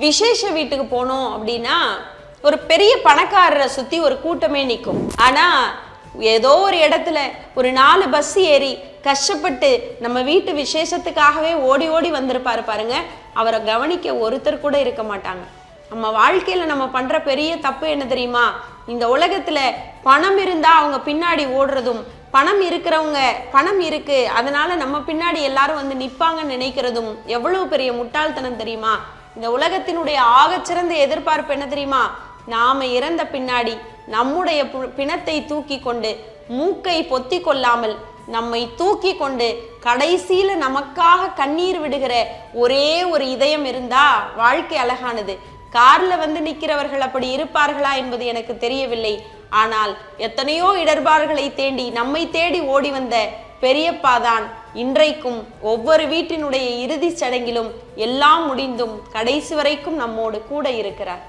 விசேஷ வீட்டுக்கு போனோம் அப்படின்னா ஒரு பெரிய பணக்காரரை சுத்தி ஒரு கூட்டமே நிற்கும். ஆனா ஏதோ ஒரு இடத்துல ஒரு 4 பஸ் ஏறி கஷ்டப்பட்டு நம்ம வீட்டு விசேஷத்துக்காகவே ஓடி ஓடி வந்திருப்பாரு பாருங்க, அவரை கவனிக்க ஒருத்தர் கூட இருக்க மாட்டாங்க. நம்ம வாழ்க்கையில நம்ம பண்ற பெரிய தப்பு என்ன தெரியுமா? இந்த உலகத்துல பணம் இருந்தா அவங்க பின்னாடி ஓடுறதும், பணம் இருக்கிறவங்க பணம் இருக்கு அதனால நம்ம பின்னாடி எல்லாரும் வந்து நிப்பாங்கன்னு நினைக்கிறதும் எவ்வளவு பெரிய முட்டாள்தனம் தெரியுமா? இந்த உலகத்தினுடைய ஆகச்சிறந்த எதிர்பார்ப்பு என்ன தெரியுமா? நாம இறந்த பின்னாடி நம்முடைய பிணத்தை தூக்கி கொண்டு மூக்கை பொத்தி கொள்ளாமல் நம்மை தூக்கி கொண்டு கடைசியில நமக்காக கண்ணீர் விடுகிற ஒரே ஒரு இதயம் இருந்தா வாழ்க்கை அழகானது. கார்ல வந்து நிற்கிறவர்கள் அப்படி இருப்பார்களா என்பது எனக்கு தெரியவில்லை. ஆனால் எத்தனையோ இடர்பாடுகளை தேடி நம்மை தேடி ஓடி வந்த பெரியப்பா தான் இன்றைக்கும் ஒவ்வொரு வீட்டினுடைய இறுதி சடங்கிலும் எல்லாம் முடிந்தும் கடைசி வரைக்கும் நம்மோடு கூட இருக்கிறார்.